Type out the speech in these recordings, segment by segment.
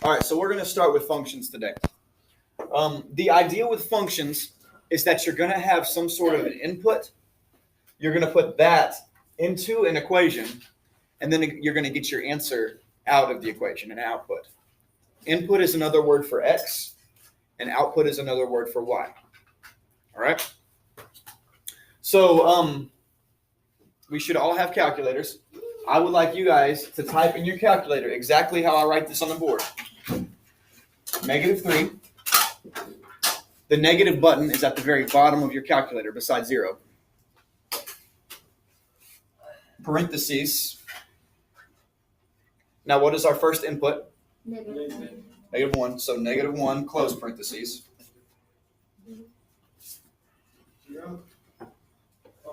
All right, so we're going to start with functions today. The idea with functions is that you're going to have some sort of an input. You're going to put that into an equation, and then you're going to get your answer out of the equation, an output. Input is another word for x, and output is another word for y. All right? So we should all have calculators. I would like you guys to type in your calculator exactly how I write this on the board. -3. The negative button is at the very bottom of your calculator beside 0. Parentheses. Now what is our first input? -1. So -1, close parentheses.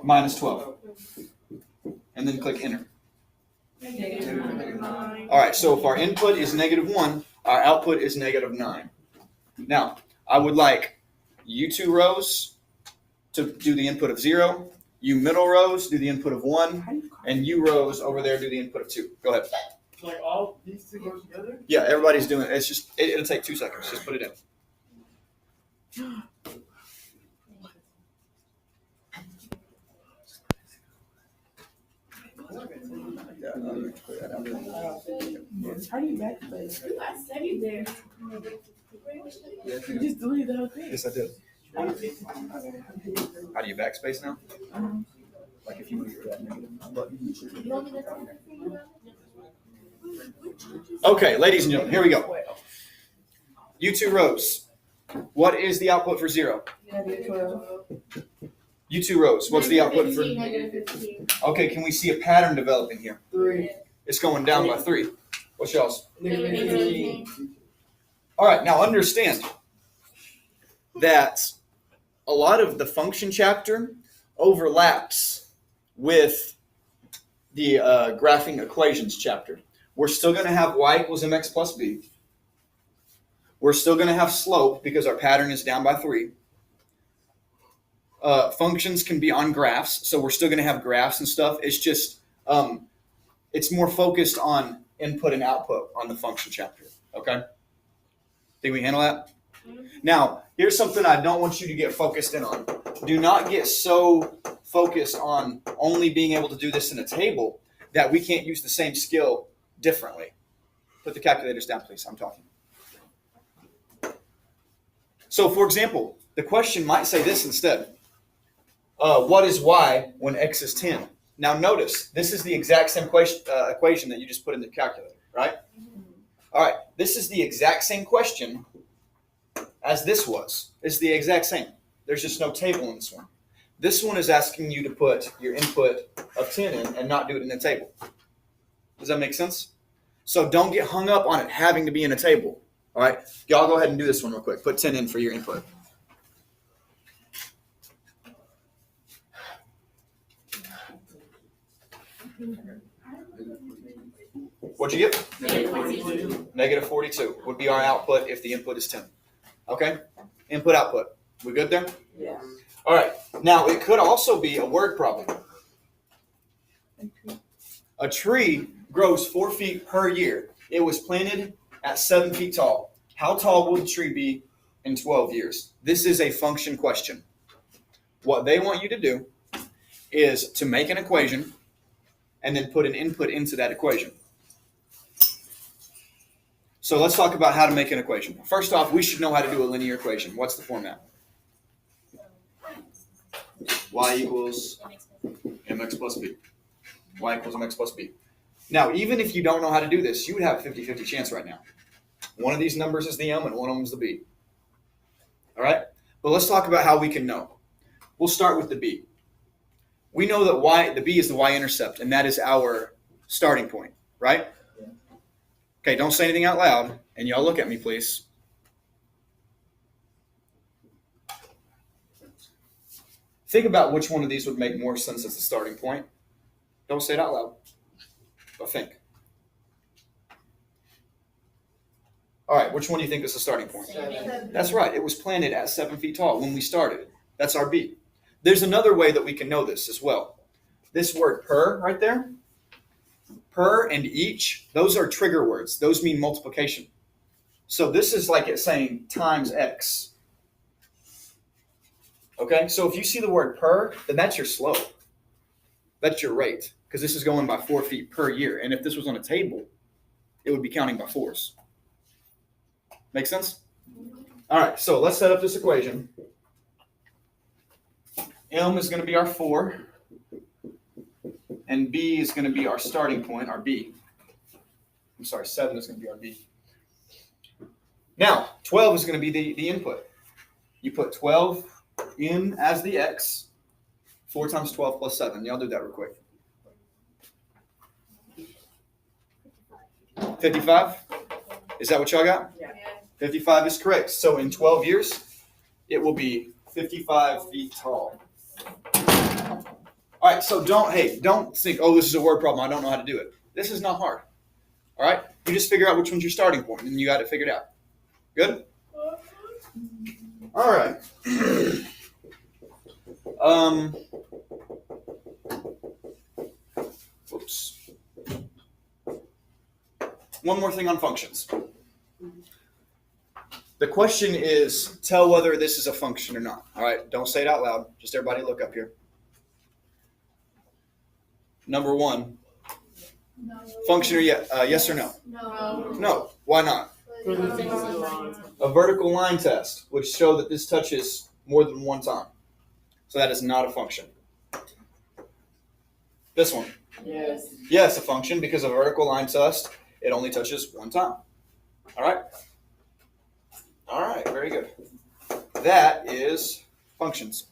-12. And then click enter. All right, so if our input is -1, our output is -9. Now, I would like you two rows to do the input of 0, you middle rows do the input of 1, and you rows over there do the input of 2. Go ahead. Like all these two go together? Yeah, everybody's doing it. It's just, it'll take 2 seconds. Just put it in. How do you backspace? I said you there. You just deleted the whole thing. Yes, I did. How do you backspace now? Like if you move your button. Okay, ladies and gentlemen, here we go. You two rows. What is the output for 0? -12. You two rows. What's the output for? -15. Okay, can we see a pattern developing here? 3. It's going down by 3. What's y'all's? -15. All right, now understand that a lot of the function chapter overlaps with the graphing equations chapter. We're still going to have y equals mx plus b. We're still going to have slope because our pattern is down by 3. Functions can be on graphs, so we're still going to have graphs and stuff. It's just, it's more focused on input and output on the function chapter, okay? Think we can handle that? Now, here's something I don't want you to get focused in on. Do not get so focused on only being able to do this in a table that we can't use the same skill differently. Put the calculators down, please. I'm talking. So, for example, the question might say this instead. What is y when x is 10? Now, notice, this is the exact same equation that you just put in the calculator, right? All right, this is the exact same question as this was. It's the exact same. There's just no table in this one. This one is asking you to put your input of 10 in and not do it in a table. Does that make sense? So don't get hung up on it having to be in a table. All right, y'all go ahead and do this one real quick. Put 10 in for your input. What'd you get? -42 would be our output if the input is 10. Okay? Input, output. We good there? Yeah. All right. Now, it could also be a word problem. A tree grows 4 feet per year. It was planted at 7 feet tall. How tall will the tree be in 12 years? This is a function question. What they want you to do is to make an equation and then put an input into that equation. So let's talk about how to make an equation. First off, we should know how to do a linear equation. What's the format? Y equals mx plus b. Y equals mx plus b. Now, even if you don't know how to do this, you would have a 50-50 chance right now. One of these numbers is the m and one of them is the b. All right? But let's talk about how we can know. We'll start with the b. We know that the b is the y-intercept, and that is our starting point, right? Okay, don't say anything out loud, and y'all look at me, please. Think about which one of these would make more sense as the starting point. Don't say it out loud, but think. All right, which one do you think is the starting point? 7. That's right. It was planted at 7 feet tall when we started. That's our B. There's another way that we can know this as well. This word per right there, per and each, those are trigger words. Those mean multiplication. So this is like it's saying times x. Okay, so if you see the word per, then that's your slope. That's your rate, because this is going by 4 feet per year. And if this was on a table, it would be counting by fours. Make sense? All right, so let's set up this equation. M is going to be our 4, and B is going to be our starting point, our B. I'm sorry, 7 is going to be our B. Now, 12 is going to be the input. You put 12 in as the x. 4 times 12 plus 7. Y'all do that real quick. 55? Is that what y'all got? Yeah. 55 is correct. So in 12 years, it will be 55 feet tall. All right, so don't think, oh, this is a word problem. I don't know how to do it. This is not hard. All right? You just figure out which one's your starting point, and you got it figured out. Good? All right. Whoops. One more thing on functions. The question is, tell whether this is a function or not. All right, don't say it out loud. Just everybody look up here. Number 1, No. function or yes or no? No. No. Why not? For the things that line. A vertical line test would show that this touches more than one time. So that is not a function. This one. Yes. Yes, a function because a vertical line test, it only touches one time. All right? All right, very good. That is functions.